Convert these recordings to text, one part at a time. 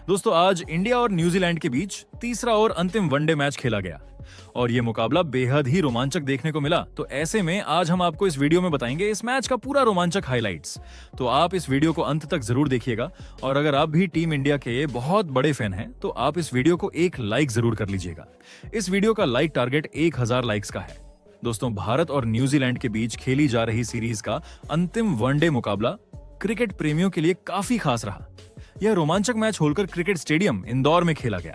दोस्तों आज इंडिया और न्यूजीलैंड के बीच तीसरा और अंतिम वनडे मैच खेला गया और ये मुकाबला बेहद ही रोमांचक देखने को मिला। तो ऐसे में आज हम आपको इस वीडियो में बताएंगे इस मैच का पूरा रोमांचक हाइलाइट्स। तो आप इस वीडियो को अंत तक जरूर देखिएगा और अगर आप भी टीम इंडिया के बहुत बड़े फैन हैं तो आप इस वीडियो को एक लाइक जरूर कर लीजिएगा। इस वीडियो का लाइक टारगेट 1000 लाइक्स का है। दोस्तों भारत और न्यूजीलैंड के बीच खेली जा रही सीरीज का अंतिम वनडे मुकाबला क्रिकेट प्रेमियों के लिए काफी खास रहा। यह रोमांचक match Holkar cricket stadium Indore में खेला गया।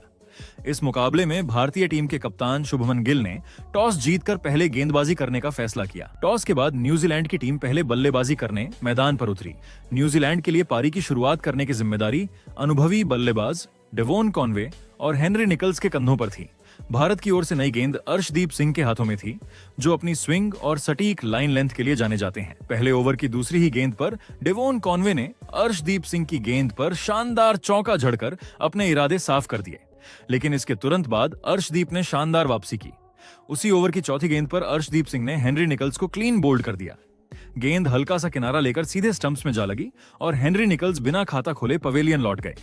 इस मुकाबले में भारतीय टीम के कप्तान शुभमन गिल ने टॉस जीतकर पहले गेंदबाजी करने का फैसला किया। टॉस के बाद न्यूजीलैंड की टीम पहले बल्लेबाजी करने मैदान पर उतरी। न्यूजीलैंड के लिए पारी की शुरुआत करने की जिम्मेदारी अनुभवी बल्लेबाज डेवोन कॉनवे और हेनरी निकल्स के कंधों पर थी। भारत की ओर से नई गेंद अर्शदीप सिंह के हाथों में थी, जो अपनी स्विंग और सटीक लाइन लेंथ के लिए जाने जाते हैं। पहले ओवर की दूसरी ही गेंद पर डेवोन कॉनवे ने अर्शदीप सिंह की गेंद पर शानदार चौका जड़कर अपने इरादे साफ कर दिए, लेकिन इसके तुरंत बाद अर्शदीप ने शानदार वापसी की। उसी ओवर की चौथी गेंद पर अर्शदीप सिंह ने हेनरी निकल्स को क्लीन बोल्ड कर दिया। गेंद हल्का सा किनारा लेकर सीधे स्टंप्स में जा लगी और हेनरी निकल्स बिना खाता खोले पवेलियन लौट गए।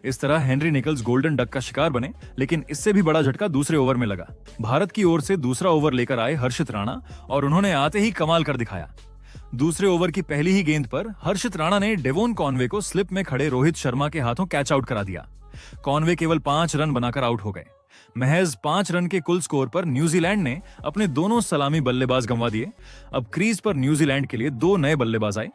इस तरह हेनरी निकल्स गोल्डन डक का शिकार बने, लेकिन इससे भी बड़ा झटका दूसरे ओवर में लगा। भारत की ओर से दूसरा ओवर लेकर आए हर्षित राणा और उन्होंने आते ही कमाल कर दिखाया। दूसरे ओवर की पहली ही गेंद पर हर्षित राणा ने डेवोन कॉनवे को स्लिप में खड़े रोहित शर्मा के हाथों कैच आउट करा दिया। कॉनवे केवल 5 रन बनाकर आउट हो गए। महज 5 रन के कुल स्कोर पर न्यूजीलैंड ने अपने दोनों सलामी बल्लेबाज गंवा दिए। अब क्रीज पर न्यूजीलैंड के लिए 2 नए बल्लेबाज आए,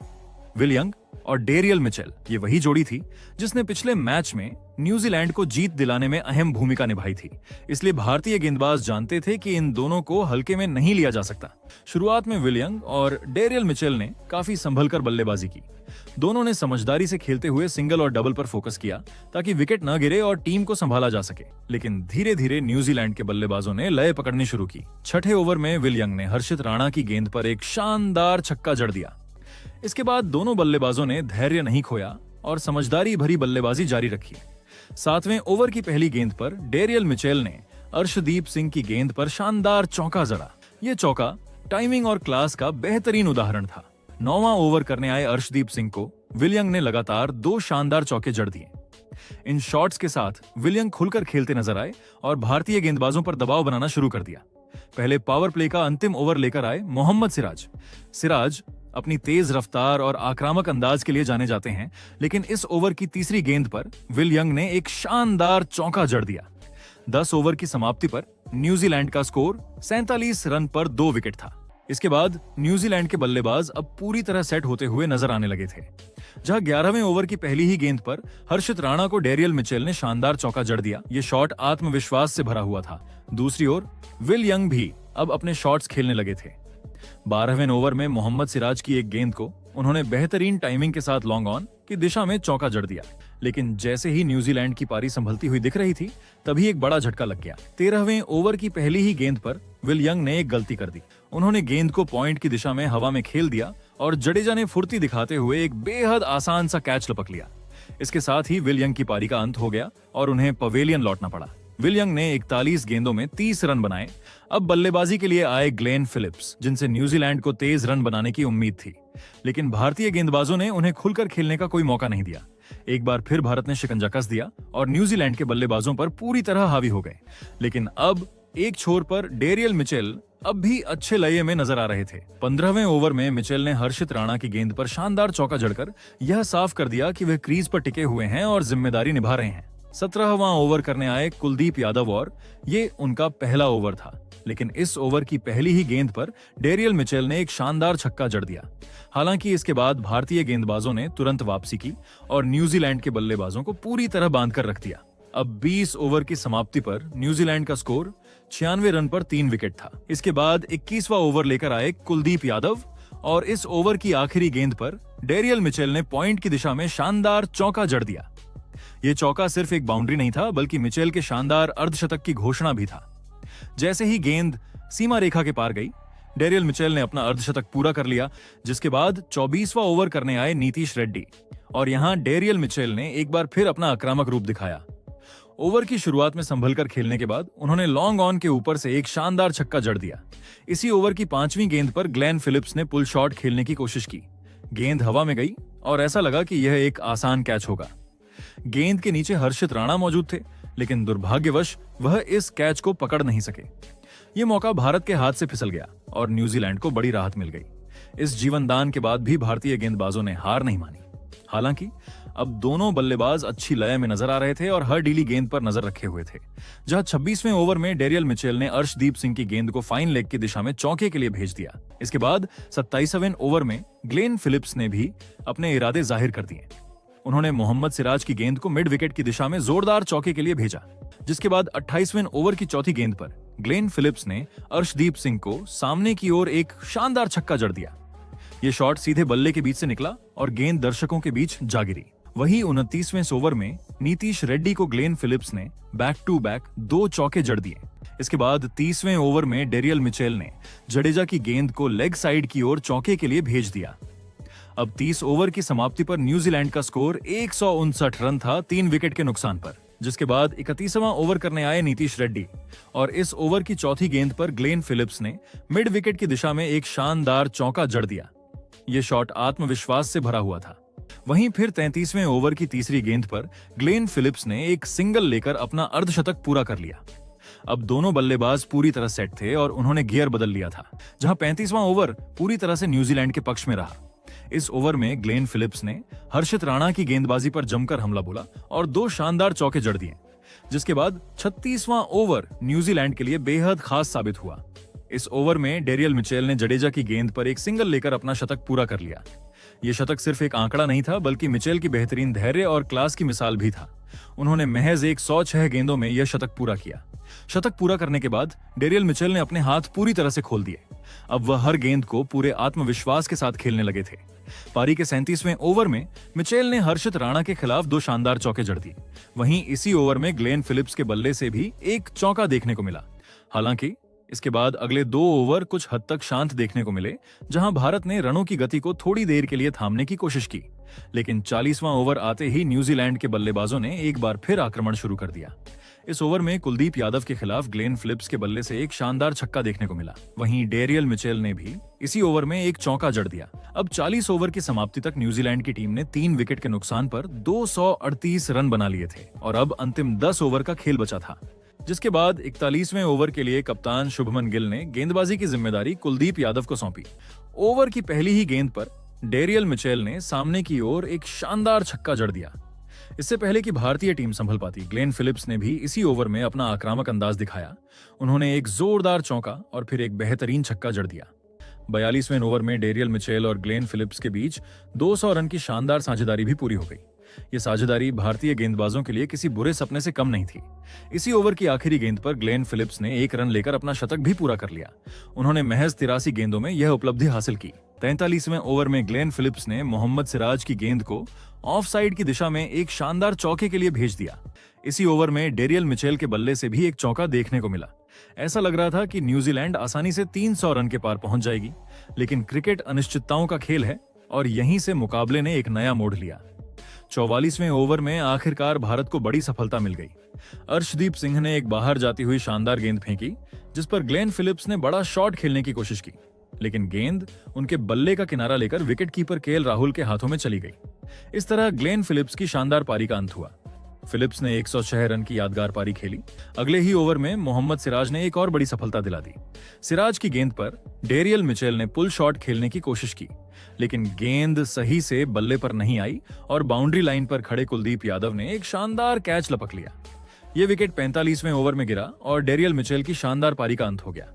विल यंग और डेरियल मिचेल। ये वही जोड़ी थी जिसने पिछले मैच में न्यूजीलैंड को जीत दिलाने में अहम भूमिका निभाई थी। इसलिए भारतीय गेंदबाज जानते थे कि इन दोनों को हल्के में नहीं लिया जा सकता। शुरुआत में विल यंग और डेरियल मिचेल ने काफी संभल कर बल्लेबाजी की। दोनों ने समझदारी से खेलते हुए सिंगल और डबल पर फोकस किया ताकि विकेट न गिरे और टीम को संभाला जा सके। लेकिन धीरे धीरे न्यूजीलैंड के बल्लेबाजों ने लय पकड़नी शुरू की। छठे ओवर में विल यंग ने हर्षित राणा की गेंद पर एक शानदार छक्का जड़ दिया। इसके बाद दोनों बल्लेबाजों ने धैर्य नहीं खोया और समझदारी भरी बल्लेबाजी जारी रखी। 7वें ओवर की पहली गेंद पर डेरियल मिचेल ने अर्शदीप सिंह की गेंद पर शानदार चौका जड़ा। ये चौका टाइमिंग और क्लास का बेहतरीन उदाहरण था। 9वां ओवर करने आए अर्शदीप सिंह को विल यंग ने लगातार 2 शानदार चौके जड़ दिए। इन शॉट्स के साथ विल यंग खुलकर खेलते नजर आए और भारतीय गेंदबाजों पर दबाव बनाना शुरू कर दिया। पहले पावर प्ले का अंतिम ओवर लेकर आए मोहम्मद सिराज अपनी तेज रफ्तार और आक्रामक अंदाज के लिए जाने जाते हैं, लेकिन इस ओवर की तीसरी गेंद पर विल यंग ने एक शानदार चौका जड़ दिया। 10 ओवर की समाप्ति पर न्यूजीलैंड का स्कोर 47 रन पर 2 विकेट था। इसके बाद न्यूजीलैंड के बल्लेबाज अब पूरी तरह सेट होते हुए नजर आने लगे थे। जहां 11वें ओवर की पहली ही गेंद पर हर्षित राणा को डेरियल मिचेल ने शानदार चौका जड़ दिया। ये शॉट आत्मविश्वास से भरा हुआ था। दूसरी ओर विल यंग भी अब अपने शॉट्स खेलने लगे थे। 12वें ओवर में मोहम्मद सिराज की एक गेंद को उन्होंने बेहतरीन टाइमिंग के साथ लॉन्ग ऑन की दिशा में चौका जड़ दिया, लेकिन जैसे ही न्यूजीलैंड की पारी संभलती हुई दिख रही थी तभी एक बड़ा झटका लग गया। 13वें ओवर की पहली ही गेंद पर विल यंग ने एक गलती कर दी। उन्होंने गेंद को पॉइंट की दिशा में हवा में खेल दिया और जडेजा ने फुर्ती दिखाते हुए एक बेहद आसान सा कैच लपक लिया। इसके साथ ही विल यंग की पारी का अंत हो गया और उन्हें पवेलियन लौटना पड़ा। विल यंग ने 41 गेंदों में 30 रन बनाए। अब बल्लेबाजी के लिए आए ग्लेन फिलिप्स, जिनसे न्यूजीलैंड को तेज रन बनाने की उम्मीद थी, लेकिन भारतीय गेंदबाजों ने उन्हें खुलकर खेलने का कोई मौका नहीं दिया। एक बार फिर भारत ने शिकंजा कस दिया और न्यूजीलैंड के बल्लेबाजों पर पूरी तरह हावी हो गए। लेकिन अब एक छोर पर डेरियल मिचेल अब भी अच्छे लय में नजर आ रहे थे। 15वें ओवर में मिचेल ने हर्षित राणा की गेंद पर शानदार चौका जड़कर यह साफ कर दिया कि वे क्रीज पर टिके हुए हैं और जिम्मेदारी निभा रहे हैं। 17वां ओवर करने आए कुलदीप यादव और ये उनका पहला ओवर था, लेकिन इस ओवर की पहली ही गेंद पर डेरियल मिचेल ने एक शानदार छक्का जड़ दिया। हालांकि इसके बाद भारतीय गेंदबाजों ने तुरंत वापसी की और न्यूजीलैंड के बल्लेबाजों को पूरी तरह बांध कर रख दिया। अब 20 ओवर की समाप्ति पर न्यूजीलैंड का स्कोर 96 रन पर 3 विकेट था। इसके बाद 21वां ओवर लेकर आए कुलदीप यादव और इस ओवर की आखिरी गेंद पर डेरियल मिचेल ने पॉइंट की दिशा में शानदार चौका जड़ दिया। ये चौका सिर्फ एक बाउंड्री नहीं था, बल्कि मिचेल के शानदार अर्धशतक की घोषणा भी था। जैसे ही गेंद सीमा रेखा के पार गई, डेरियल मिचेल ने अपना अर्धशतक पूरा कर लिया, जिसके बाद 24वां ओवर करने आए नीतीश रेड्डी और यहां डेरियल मिचेल ने एक बार फिर अपना आक्रामक रूप दिखाया। ओवर की शुरुआत में संभलकर खेलने के बाद उन्होंने लॉन्ग ऑन के ऊपर से एक शानदार छक्का जड़ दिया। इसी ओवर की 5वीं गेंद पर ग्लेन फिलिप्स ने पुल शॉट खेलने की कोशिश की। गेंद हवा में गई और ऐसा लगा कि यह एक आसान कैच होगा। गेंद के नीचे हर्षित राणा मौजूद थे, लेकिन दुर्भाग्यवश वह इस कैच को पकड़ नहीं सके। ये मौका भारत के हाथ से फिसल गया और न्यूजीलैंड को बड़ी राहत मिल गई। इस जीवनदान के बाद भी भारतीय गेंदबाजों ने हार नहीं मानी। हालांकि अब दोनों बल्लेबाज अच्छी लय में नजर आ रहे थे और हर डीली गेंद पर नजर रखे हुए थे। जहां 26वें ओवर में डेरियल मिचेल ने अर्शदीप सिंह की गेंद को फाइन लेग की दिशा में चौके के लिए भेज दिया। इसके बाद 27वें ओवर में ग्लेन फिलिप्स ने भी अपने इरादे जाहिर कर दिए। उन्होंने मोहम्मद सिराज की गेंद को मिड विकेट की दिशा में जोरदार चौके के लिए भेजा, जिसके बाद 28वें ओवर की चौथी गेंद पर ग्लेन फिलिप्स ने अर्शदीप सिंह को सामने की ओर एक शानदार छक्का जड़ दिया। ये शॉट सीधे बल्ले के बीच से निकला और गेंद दर्शकों के बीच जा गिरी। वहीं 29वें ओवर में नीतीश रेड्डी को ग्लेन फिलिप्स ने बैक टू बैक 2 चौके जड़ दिए। इसके बाद 30वें ओवर में डेरियल मिचेल ने जडेजा की गेंद को लेग साइड की ओर चौके के लिए भेज दिया। अब 30 ओवर की समाप्ति पर न्यूजीलैंड का स्कोर 159 रन था 3 विकेट के नुकसान पर, जिसके बाद 31वां ओवर करने आए नीतीश रेड्डी और इस ओवर की चौथी गेंद पर ग्लेन फिलिप्स ने मिड विकेट की दिशा में एक शानदार चौका जड़ दिया। यह शॉट आत्मविश्वास से भरा हुआ था। वहीं फिर 33वें ओवर की तीसरी गेंद पर ग्लेन फिलिप्स ने एक सिंगल लेकर अपना अर्धशतक पूरा कर लिया। अब दोनों बल्लेबाज पूरी तरह सेट थे और उन्होंने गियर बदल लिया था, जहां 35वां ओवर पूरी तरह से न्यूजीलैंड के पक्ष में रहा। इस ओवर में ग्लेन फिलिप्स ने हर्षित राणा की गेंदबाजी पर जमकर हमला बोला और 2 शानदार चौके जड़ दिए, जिसके बाद 36वां ओवर न्यूजीलैंड के लिए बेहद खास साबित हुआ। इस ओवर में डेरियल मिचेल ने जडेजा की गेंद पर एक सिंगल लेकर अपना शतक पूरा कर लिया। यह शतक सिर्फ एक आंकड़ा नहीं था, बल्कि मिचेल की बेहतरीन धैर्य और क्लास की मिसाल भी था। उन्होंने महज 106 गेंदों में यह शतक पूरा किया। शतक पूरा करने के बाद डेरियल मिचेल ने अपने हाथ पूरी तरह से खोल दिए। अब वह हर गेंद को पूरे आत्मविश्वास के साथ खेलने लगे थे। पारी के 37वें ओवर में मिचेल ने हर्षित राणा के खिलाफ 2 शानदार चौके जड़ दिए। वहीं इसी ओवर में ग्लेन फिलिप्स के बल्ले से भी एक चौका देखने को मिला। हालांकि इसके बाद अगले 2 ओवर कुछ हद तक शांत देखने को मिले, जहां भारत ने रनों की गति को थोड़ी देर के लिए थामने की कोशिश की, लेकिन 40वां ओवर आते ही न्यूजीलैंड के बल्लेबाजों ने एक बार फिर आक्रमण शुरू कर दिया। इस ओवर में कुलदीप यादव के खिलाफ ग्लेन फिलिप्स के बल्ले से एक शानदार छक्का देखने को मिला। वहीं डेरियल मिचेल ने भी इसी ओवर में एक चौका जड़ दिया। अब 40 ओवर की समाप्ति तक न्यूजीलैंड की टीम ने 3 विकेट के नुकसान पर 238 रन बना लिए थे और अब अंतिम 10 ओवर का खेल बचा था, जिसके बाद 41वें ओवर के लिए कप्तान शुभमन गिल ने गेंदबाजी की जिम्मेदारी कुलदीप यादव को सौंपी। ओवर की पहली ही गेंद पर डेरियल मिचेल ने सामने की ओर एक शानदार छक्का जड़ दिया। इससे पहले कि भारतीय टीम संभल पाती, ग्लेन फिलिप्स ने भी इसी ओवर में अपना आक्रामक अंदाज दिखाया। उन्होंने एक जोरदार चौका और फिर एक बेहतरीन छक्का जड़ दिया। 42वें ओवर में डेरियल मिचेल और ग्लेन फिलिप्स के बीच 200 रन की शानदार साझेदारी भी पूरी हो गई। ये साझेदारी भारतीय गेंदबाजों के लिए किसी बुरे सपने से कम नहीं थी। इसी ओवर की आखिरी गेंद पर ग्लेन फिलिप्स ने 1 रन लेकर अपना शतक भी पूरा कर लिया। उन्होंने महज 83 गेंदों में यह उपलब्धि हासिल की। 43वें ओवर में ग्लेन फिलिप्स ने मोहम्मद सिराज की गेंद को ऑफ साइड की दिशा में एक शानदार चौके के लिए भेज दिया। इसी ओवर में डेरियल मिचेल के बल्ले से भी एक चौका देखने को मिला। ऐसा लग रहा था कि न्यूजीलैंड आसानी से 300 रन के पार पहुंच जाएगी, लेकिन क्रिकेट अनिश्चितताओं का खेल है और यहीं से मुकाबले ने एक नया मोड़ लिया। 44वें ओवर में आखिरकार भारत को बड़ी सफलता मिल गई। अर्शदीप सिंह ने एक बाहर जाती हुई शानदार गेंद फेंकी, जिस पर ग्लेन फिलिप्स ने बड़ा शॉट खेलने की कोशिश की, लेकिन गेंद उनके बल्ले का किनारा लेकर विकेट कीपर केएल राहुल के हाथों में चली गई। इस तरह ग्लेन फिलिप्स की शानदार पारी का अंत हुआ। फिलिप्स ने 106 रन की यादगार पारी खेली। अगले ही ओवर में मोहम्मद सिराज ने एक और बड़ी सफलता दिला दी। सिराज की गेंद पर डेरियल मिचेल ने पुल शॉट खेलने की कोशिश की, लेकिन गेंद सही से बल्ले पर नहीं आई और बाउंड्री लाइन पर खड़े कुलदीप यादव ने एक शानदार कैच लपक लिया। यह विकेट 45वें ओवर में गिरा और डेरियल मिचेल की शानदार पारी का अंत हो गया।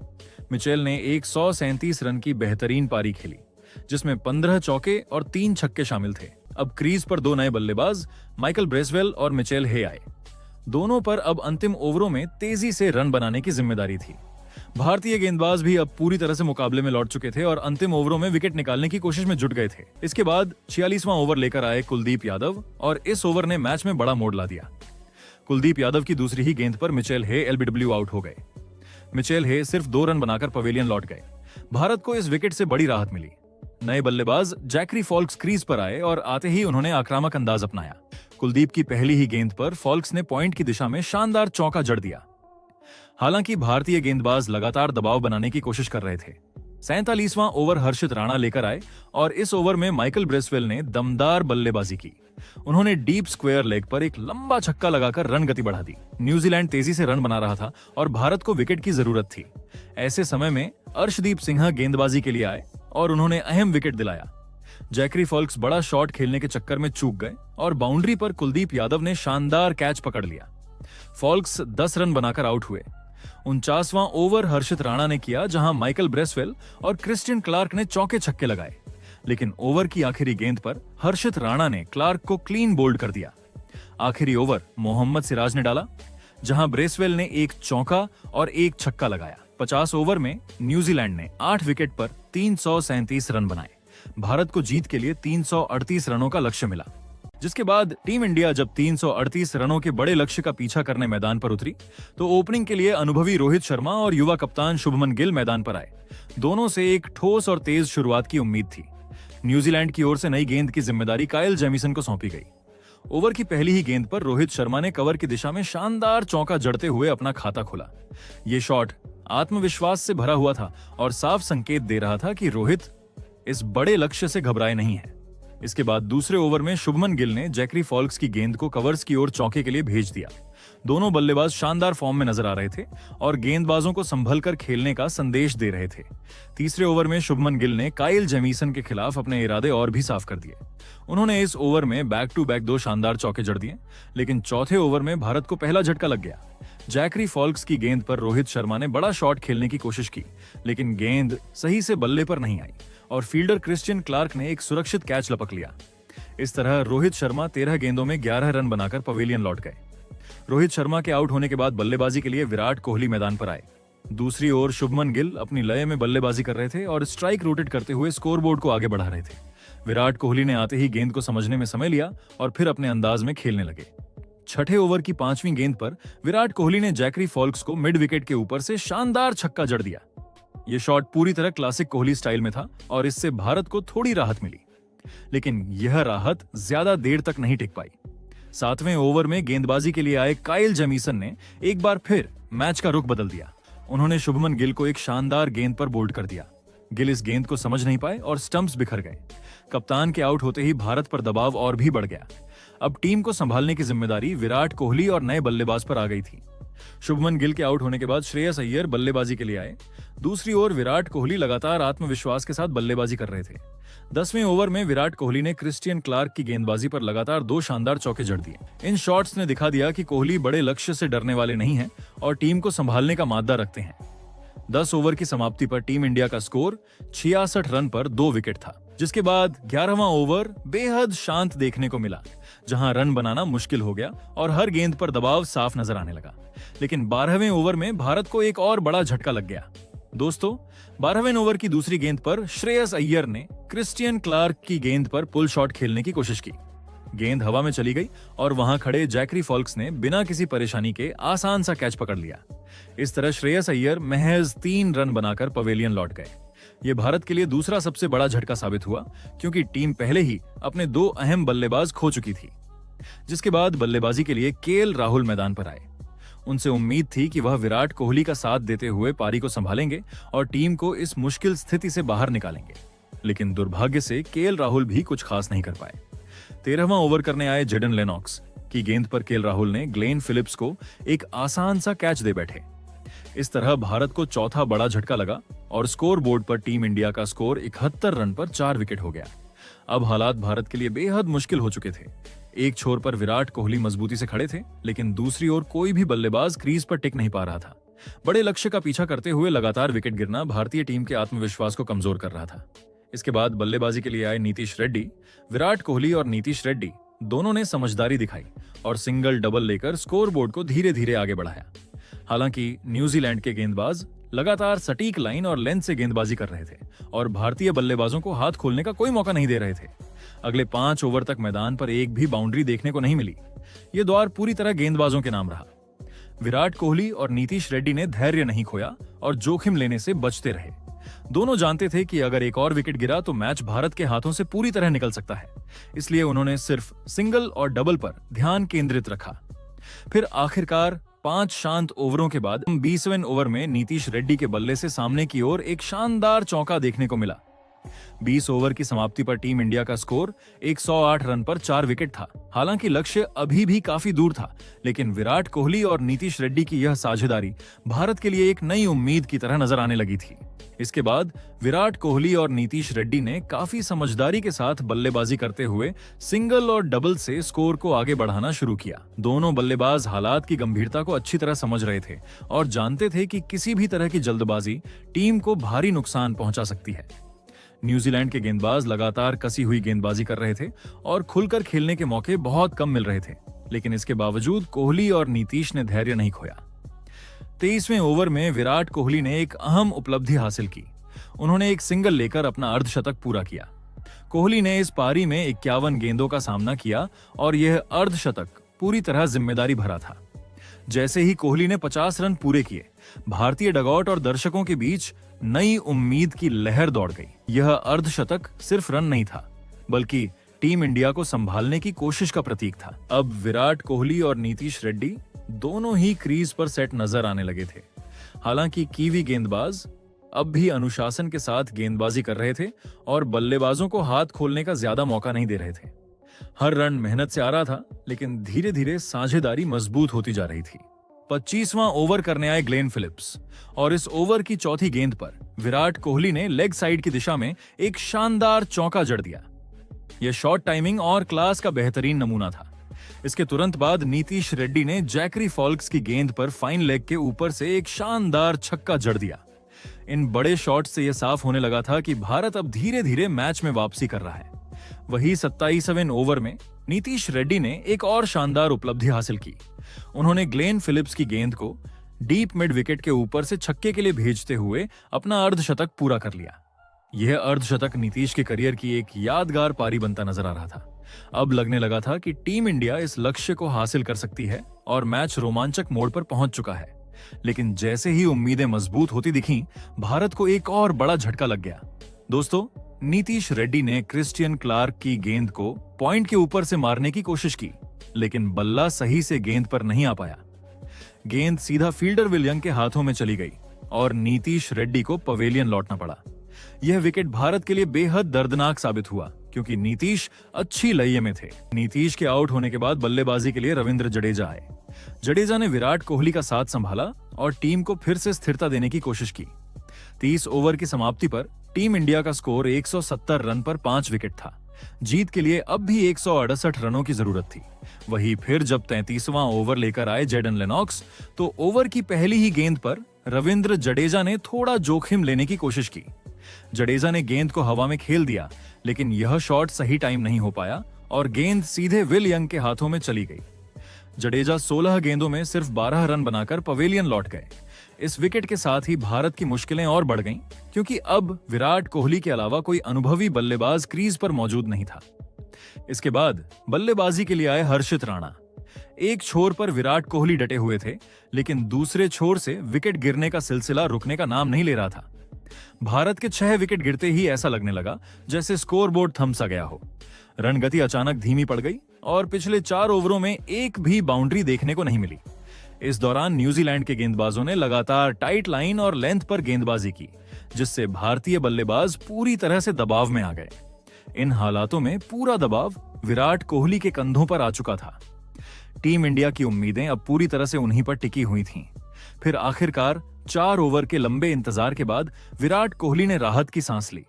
मिचेल ने 137 रन की बेहतरीन पारी खेली, जिसमें 15 चौके और 3 छक्के शामिल थे। अब क्रीज पर 2 नए बल्लेबाज माइकल ब्रेसवेल और मिचेल हे आए। दोनों पर अब अंतिम ओवरों में तेजी से रन बनाने की जिम्मेदारी थी। भारतीय गेंदबाज भी अब पूरी तरह से मुकाबले में लौट चुके थे और अंतिम ओवरों में विकेट निकालने की कोशिश में जुट गए थे। इसके बाद 46वां ओवर लेकर आए कुलदीप यादव और इस ओवर ने मैच में बड़ा मोड़ ला दिया। कुलदीप यादव की दूसरी ही गेंद पर मिचेल हे एलबीडब्ल्यू आउट हो गए। मिचेल हे सिर्फ 2 रन बनाकर पवेलियन लौट गए। भारत को इस विकेट से बड़ी राहत मिली। नए बल्लेबाज जैकरी फॉल्क्स क्रीज पर आए और आते ही उन्होंने आक्रामक अंदाज अपनाया। कुलदीप की पहली ही गेंद पर फॉल्क्स ने पॉइंट की दिशा में शानदार चौका जड़ दिया। हालांकि भारतीय गेंदबाज लगातार दबाव बनाने की कोशिश कर रहे थे। 47वां ओवर हर्षित राणा लेकर आए और इस ओवर में माइकल ब्रेसवेल ने दमदार बल्लेबाजी की। उन्होंने डीप स्क्वायर लेग पर एक लंबा छक्का लगाकर रन गति बढ़ा दी। न्यूजीलैंड तेजी से रन बना रहा था और भारत को विकेट की जरूरत थी। ऐसे समय में अर्शदीप सिंह गेंदबाजी के लिए आए और उन्होंने अहम विकेट दिलाया। जैकरी फॉल्क्स बड़ा शॉट खेलने के चक्कर में चूक गए और बाउंड्री पर कुलदीप यादव ने शानदार कैच पकड़ लिया। फॉल्क्स 10 रन बनाकर आउट हुए। 49वां ओवर हर्षित राणा ने किया, जहां माइकल ब्रेसवेल और क्रिस्टियन क्लार्क ने चौके छक्के लगाए, लेकिन ओवर की आखिरी गेंद पर हर्षित राणा ने क्लार्क को क्लीन बोल्ड कर दिया। आखिरी ओवर मोहम्मद सिराज ने डाला, जहां ब्रेसवेल ने एक चौका और एक छक्का लगाया। 50 ओवर में न्यूजीलैंड ने 8 विकेट पर 337 रन बनाए। भारत को जीत के लिए 338 रनों का लक्ष्य मिला, जिसके बाद टीम इंडिया जब 338 रनों के बड़े लक्ष्य का पीछा करने मैदान पर उतरी तो ओपनिंग के लिए अनुभवी रोहित शर्मा और युवा कप्तान शुभमन गिल मैदान पर आए। दोनों से एक ठोस और तेज शुरुआत की उम्मीद थी। न्यूजीलैंड की ओर से नई गेंद की जिम्मेदारी काइल जेमिसन को सौंपी गई। ओवर की पहली ही गेंद पर रोहित शर्मा ने कवर की दिशा में शानदार चौका जड़ते हुए अपना खाता खोला। ये शॉट आत्मविश्वास से भरा हुआ था और साफ संकेत दे रहा था कि रोहित इस बड़े लक्ष्य से घबराए नहीं है। इसके बाद दूसरे ओवर में शुभमन गिल ने जैकरी फॉल्क्स की गेंद को कवर्स की ओर चौके के लिए भेज दिया। दोनों बल्लेबाज शानदार फॉर्म में नजर आ रहे थे और गेंदबाजों को संभल कर खेलने का संदेश दे रहे थे। तीसरे ओवर में शुभमन गिल ने काइल जेमिसन के खिलाफ अपने इरादे और भी साफ कर दिए। उन्होंने इस ओवर में बैक टू बैक 2 शानदार चौके जड़ दिए, लेकिन चौथे ओवर में भारत को पहला झटका लग गया। जैकरी फॉल्क्स की गेंद पर रोहित शर्मा ने बड़ा शॉट खेलने की कोशिश की, लेकिन गेंद सही से बल्ले पर नहीं आई और फील्डर क्रिस्टियन क्लार्क ने एक सुरक्षित कैच लपक लिया। इस तरह रोहित शर्मा 13 गेंदों में 11 रन बनाकर पवेलियन लौट गए। रोहित शर्मा के आउट होने के बाद बल्लेबाजी के लिए विराट कोहली मैदान पर आए। दूसरी ओर शुभमन गिल अपनी लय में बल्लेबाजी कर रहे थे और स्ट्राइक रोटेट करते हुए स्कोरबोर्ड को आगे बढ़ा रहे थे। विराट कोहली ने आते ही गेंद को समझने में समय लिया और फिर अपने अंदाज में खेलने लगे। छठे ओवर की 5वीं गेंद पर विराट कोहली ने जैकरी फॉल्क्स को मिड विकेट के ऊपर से शानदार छक्का जड़ दिया। यह शॉट पूरी तरह क्लासिक कोहली स्टाइल में था और इससे भारत को थोड़ी राहत मिली, लेकिन यह राहत ज्यादा देर तक नहीं टिक पाई। 7वें ओवर में गेंदबाजी के लिए आए काइल जेमिसन ने एक बार फिर मैच का रुख बदल दिया। उन्होंने शुभमन गिल को एक शानदार गेंद पर बोल्ड कर दिया। गिल इस गेंद को समझ नहीं पाए और स्टंप्स बिखर गए। कप्तान के आउट होते ही भारत पर दबाव और भी बढ़ गया। अब टीम को संभालने की जिम्मेदारी विराट कोहली और नए बल्लेबाज पर आ गई थी। शुभमन गिल के आउट होने के बाद श्रेयस अय्यर बल्लेबाजी के लिए आए। दूसरी ओर विराट कोहली लगातार आत्मविश्वास के साथ बल्लेबाजी कर रहे थे। 10वें ओवर में विराट कोहली ने क्रिस्टियन क्लार्क की गेंदबाजी पर लगातार 2 शानदार चौके जड़ दिए। इन शॉट्स ने दिखा दिया कि कोहली बड़े लक्ष्य से डरने वाले नहीं हैं और टीम को संभालने का माद्दा रखते हैं। 10 ओवर की समाप्ति पर टीम इंडिया का स्कोर 66 रन पर 2 विकेट था, जिसके बाद 11वां ओवर बेहद शांत देखने को मिला, जहां रन बनाना मुश्किल हो गया और हर गेंद पर दबाव साफ नजर आने लगा। लेकिन 12वें ओवर में भारत को एक और बड़ा झटका लग गया। दोस्तों, 12वें ओवर की दूसरी गेंद पर श्रेयस अय्यर ने क्रिस्टियन क्लार्क की गेंद पर पुल शॉट खेलने की कोशिश की। गेंद हवा में चली गई और वहां खड़े जैकरी फॉल्क्स ने बिना किसी परेशानी के आसान सा कैच पकड़ लिया। इस तरह श्रेयस अय्यर महज 3 रन बनाकर पवेलियन लौट गए। ये भारत के लिए दूसरा सबसे बड़ा झटका साबित हुआ, क्योंकि टीम पहले ही अपने 2 अहम बल्लेबाज खो चुकी थी। जिसके बाद बल्लेबाजी के लिए केएल राहुल मैदान पर आए। उनसे उम्मीद थी कि वह विराट कोहली का साथ देते हुए पारी को संभालेंगे और टीम को इस मुश्किल स्थिति से बाहर निकालेंगे, लेकिन दुर्भाग्य से केएल राहुल भी कुछ खास नहीं कर पाए। 13वां ओवर करने आए जेडन लेनॉक्स की गेंद पर केएल राहुल ने ग्लेन फिलिप्स को एक आसान सा कैच दे बैठे। इस तरह भारत को चौथा बड़ा झटका लगा और स्कोर बोर्ड पर टीम इंडिया का स्कोर 71 रन पर 4 विकेट हो गया। अब हालात भारत के लिए बेहद मुश्किल हो चुके थे। एक छोर पर विराट कोहली मजबूती से खड़े थे, लेकिन दूसरी ओर कोई भी बल्लेबाज क्रीज पर टिक नहीं पा रहा था। बड़े लक्ष्य का पीछा करते हुए लगातार विकेट गिरना भारतीय टीम के आत्मविश्वास को कमजोर कर रहा था। इसके बाद बल्लेबाजी के लिए आए नीतीश रेड्डी। विराट कोहली और नीतीश रेड्डी दोनों ने समझदारी दिखाई और सिंगल डबल लेकर स्कोर बोर्ड को धीरे धीरे आगे बढ़ाया। हालांकि न्यूजीलैंड के गेंदबाज लगातार सटीक लाइन और लेंथ से गेंदबाजी कर रहे थे और भारतीय बल्लेबाजों को हाथ खोलने का कोई मौका नहीं दे रहे थे। अगले 5 ओवर तक मैदान पर एक भी बाउंड्री देखने को नहीं मिली। यह दौर पूरी तरह गेंदबाजों के नाम रहा। विराट कोहली और नीतीश रेड्डी ने धैर्य नहीं खोया और जोखिम लेने से बचते रहे। दोनों जानते थे कि अगर एक और विकेट गिरा तो मैच भारत के हाथों से पूरी तरह निकल सकता है, इसलिए उन्होंने सिर्फ सिंगल और डबल पर ध्यान केंद्रित रखा। फिर आखिरकार 5 शांत ओवरों के बाद 20वें ओवर में नीतीश रेड्डी के बल्ले से सामने की ओर एक शानदार चौका देखने को मिला। 20 ओवर की समाप्ति पर टीम इंडिया का स्कोर 108 रन पर 4 विकेट था। हालांकि लक्ष्य अभी भी काफी दूर था, लेकिन विराट कोहली और नीतीश रेड्डी की यह साझेदारी भारत के लिए एक नई उम्मीद की तरह नजर आने लगी थी। इसके बाद विराट कोहली और नीतीश रेड्डी ने काफी समझदारी के साथ बल्लेबाजी करते हुए सिंगल और डबल से स्कोर को आगे बढ़ाना शुरू किया। दोनों बल्लेबाज हालात की गंभीरता को अच्छी तरह समझ रहे थे और जानते थे कि किसी भी तरह की जल्दबाजी टीम को भारी नुकसान पहुंचा सकती है। न्यूजीलैंड के गेंदबाज लगातार कसी हुई गेंदबाजी कर रहे थे और खुलकर खेलने के मौके बहुत कम मिल रहे थे, लेकिन इसके बावजूद कोहली और नीतीश ने धैर्य नहीं खोया। 23वें ओवर में विराट कोहली ने एक अहम उपलब्धि हासिल की। उन्होंने एक सिंगल लेकर अपना अर्धशतक पूरा किया। कोहली ने इस पारी में 51 गेंदों का सामना किया और यह अर्धशतक पूरी तरह जिम्मेदारी भरा था। जैसे ही कोहली ने 50 रन पूरे किए, भारतीय डगआउट और दर्शकों के बीच नई उम्मीद की लहर दौड़ गई। यह अर्धशतक सिर्फ रन नहीं था, बल्कि टीम इंडिया को संभालने की कोशिश का प्रतीक था। अब विराट कोहली और नीतीश रेड्डी दोनों ही क्रीज पर सेट नजर आने लगे थे। हालांकि कीवी गेंदबाज अब भी अनुशासन के साथ गेंदबाजी कर रहे थे और बल्लेबाजों को हाथ खोलने का ज्यादा मौका नहीं दे रहे थे। हर रन मेहनत से आ रहा था, लेकिन धीरे धीरे साझेदारी मजबूत होती जा रही थी। 25वां ओवर करने आए ग्लेन फिलिप्स और इस ओवर की चौथी गेंद पर विराट कोहली ने लेग साइड की दिशा में एक शानदार चौका जड़ दिया। यह शॉट टाइमिंग और क्लास का बेहतरीन नमूना था। इसके तुरंत बाद नीतीश रेड्डी ने जैकरी फॉल्क्स की गेंद पर फाइन लेग के ऊपर से एक शानदार छक्का जड़ दिया। इन बड़े शॉट से यह साफ होने लगा था कि भारत अब धीरे धीरे मैच में वापसी कर रहा है। वही 27वें ओवर में नीतीश रेड्डी ने एक और शानदार उपलब्धि हासिल की। उन्होंने ग्लेन फिलिप्स की गेंद को डीप मिड विकेट के ऊपर से छक्के के लिए भेजते हुए अपना अर्धशतक पूरा कर लिया। यह अर्धशतक नीतीश के करियर की एक यादगार पारी बनता नजर आ रहा था। अब लगने लगा था कि टीम इंडिया इस लक्ष्य को हासिल कर सकती है और मैच रोमांचक मोड़ पर पहुंच चुका है। लेकिन जैसे ही उम्मीदें मजबूत होती दिखीं, भारत को एक और बड़ा झटका लग गया। दोस्तों, नीतीश रेड्डी ने क्रिस्टियन क्लार्क की गेंद को पॉइंट के ऊपर से मारने की कोशिश की, लेकिन बल्ला सही से गेंद पर नहीं आ पाया। गेंद सीधा फील्डर विल यंग के हाथों में चली गई और नीतीश रेड्डी को पवेलियन लौटना पड़ा। यह विकेट भारत के लिए बेहद दर्दनाक साबित हुआ, क्योंकि नीतीश अच्छी लय में थे। नीतीश के आउट होने के बाद बल्लेबाजी के लिए रविंद्र जडेजा आए। जडेजा ने विराट कोहली का साथ संभाला और टीम को फिर से स्थिरता देने की कोशिश की। 30 ओवर की समाप्ति पर टीम इंडिया का स्कोर 170 रन पर 5 विकेट था। जीत के लिए अब भी 168 रनों की जरूरत थी। वही फिर जब 33वां ओवर लेकर आए जेडन लेनॉक्स, तो ओवर की पहली ही गेंद पर रविंद्र जडेजा ने थोड़ा जोखिम लेने की कोशिश की। जडेजा ने गेंद को हवा में खेल दिया, लेकिन यह शॉट सही टाइम नहीं हो पाया और गेंद सीधे विल यंग के हाथों में चली गई। जडेजा 16 गेंदों में सिर्फ 12 रन बनाकर पवेलियन लौट गए। इस विकेट के साथ ही भारत की मुश्किलें और बढ़ गईं, क्योंकि अब विराट कोहली के अलावा कोई अनुभवी बल्लेबाज क्रीज पर मौजूद नहीं था। इसके बाद बल्लेबाजी के लिए आए हर्षित राणा। एक छोर पर विराट कोहली डटे हुए थे, लेकिन दूसरे छोर से विकेट गिरने का सिलसिला रुकने का नाम नहीं ले रहा था। भारत के 6 विकेट गिरते ही ऐसा लगने लगा जैसे स्कोरबोर्ड थम सा गया हो। रन गति अचानक धीमी पड़ गई और पिछले 4 ओवरों में एक भी बाउंड्री देखने को नहीं मिली। इस दौरान न्यूजीलैंड के गेंदबाजों ने लगातार टाइट लाइन और लेंथ पर गेंदबाजी की, जिससे भारतीय बल्लेबाज पूरी तरह से दबाव में आ गए। इन हालातों में पूरा दबाव विराट कोहली के कंधों पर आ चुका था। टीम इंडिया की उम्मीदें अब पूरी तरह से उन्हीं पर टिकी हुई थीं। फिर आखिरकार 4 ओवर के लंबे इंतजार के बाद विराट कोहली ने राहत की सांस ली।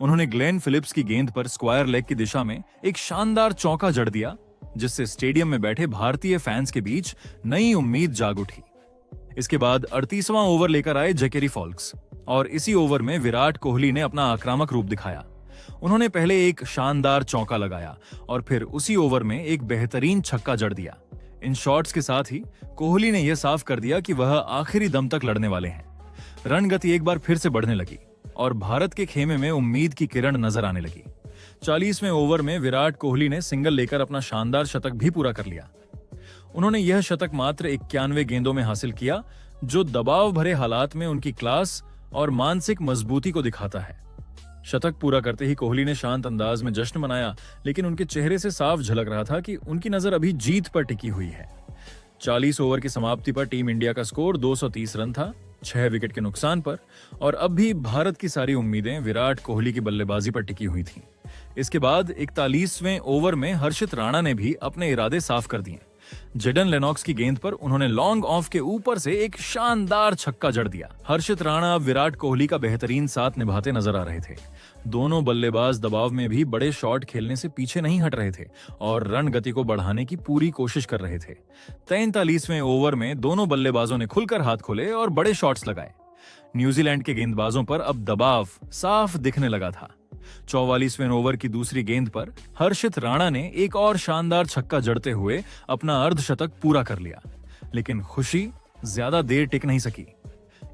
उन्होंने ग्लेन फिलिप्स की गेंद पर स्क्वायर लेग की दिशा में एक शानदार चौका जड़ दिया, जिससे स्टेडियम में बैठे भारतीय फैंस के बीच नई उम्मीद जाग उठी। इसके बाद 38वां ओवर लेकर आए जैकरी फॉल्क्स और इसी ओवर में विराट कोहली ने अपना आक्रामक रूप दिखाया। उन्होंने पहले एक शानदार चौका लगाया और फिर उसी ओवर में एक बेहतरीन छक्का जड़ दिया। इन शॉट्स के साथ ही कोहली ने यह साफ कर दिया कि वह आखिरी दम तक लड़ने वाले हैं। रन गति एक बार फिर से बढ़ने लगी और भारत के खेमे में उम्मीद की किरण नजर आने लगी। 40वें ओवर में विराट कोहली ने सिंगल लेकर अपना शानदार शतक भी पूरा कर लिया। उन्होंने यह शतक मात्र 91 गेंदों में हासिल किया, जो दबाव भरे हालात में उनकी क्लास और मानसिक मजबूती को दिखाता है। शतक पूरा करते ही कोहली ने शांत अंदाज में जश्न मनाया, लेकिन उनके चेहरे से साफ झलक रहा था कि उनकी नजर अभी जीत पर टिकी हुई है। 40 ओवर की समाप्ति पर टीम इंडिया का स्कोर 230 रन था 6 विकेट के नुकसान पर। और अब भी भारत की सारी उम्मीदें विराट कोहली की बल्लेबाजी पर टिकी हुई थीं। इसके बाद 41वें ओवर में हर्षित राणा ने भी अपने इरादे साफ कर दिए। जेडन लेनॉक्स की गेंद पर उन्होंने लॉन्ग ऑफ के ऊपर से एक शानदार छक्का जड़ दिया। हर्षित राणा अब विराट कोहली का बेहतरीन साथ निभाते नजर आ रहे थे। दोनों बल्लेबाज दबाव में भी बड़े शॉट खेलने से पीछे नहीं हट रहे थे और रन गति को बढ़ाने की पूरी कोशिश कर रहे थे। 43वें ओवर में दोनों बल्लेबाजों ने खुलकर हाथ खोले और बड़े शॉट्स लगाए। न्यूजीलैंड के गेंदबाजों पर अब दबाव साफ दिखने लगा था। 44वें ओवर की दूसरी गेंद पर हर्षित राणा ने एक और शानदार छक्का जड़ते हुए अपना अर्धशतक पूरा कर लिया, लेकिन खुशी ज्यादा देर टिक नहीं सकी।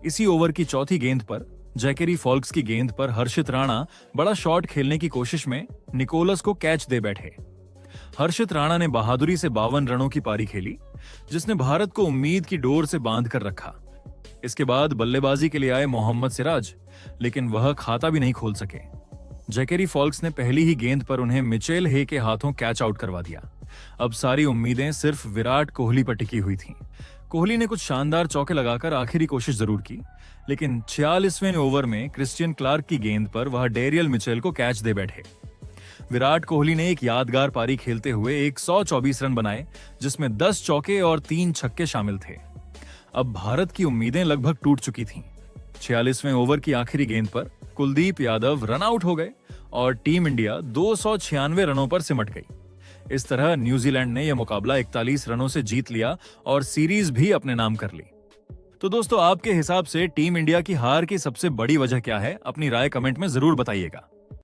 इसी ओवर की चौथी गेंद पर जैकेरी फॉल्क्स की गेंद पर हर्षित राणा बड़ा शॉट खेलने की कोशिश में निकोलस को कैच दे बैठे। हर्षित राणा ने बहादुरी से 52 रनों की पारी खेली, जिसने भारत को उम्मीद की डोर से बांध कर रखा। इसके बाद बल्लेबाजी के लिए आए मोहम्मद सिराज, लेकिन वह खाता भी नहीं खोल सके। जैकेरी फॉल्क्स ने पहली ही गेंद पर उन्हें मिचेल हे के हाथों कैच आउट करवा दिया। अब सारी उम्मीदें सिर्फ विराट कोहली पर टिकी हुई थीं। कोहली ने कुछ शानदार चौके लगाकर आखिरी कोशिश जरूर की, लेकिन 46वें ओवर में क्रिस्टियन क्लार्क की गेंद पर वह डेरियल मिचेल को कैच दे बैठे। विराट कोहली ने एक यादगार पारी खेलते हुए 124 रन बनाए, जिसमें 10 चौके और 3 छक्के शामिल थे। अब भारत की उम्मीदें लगभग टूट चुकी थीं। 46वें ओवर की आखिरी गेंद पर कुलदीप यादव रन आउट हो गए और टीम इंडिया 296 रनों पर सिमट गई। इस तरह न्यूजीलैंड ने यह मुकाबला 41 रनों से जीत लिया और सीरीज भी अपने नाम कर ली। तो दोस्तों, आपके हिसाब से टीम इंडिया की हार की सबसे बड़ी वजह क्या है? अपनी राय कमेंट में जरूर बताइएगा।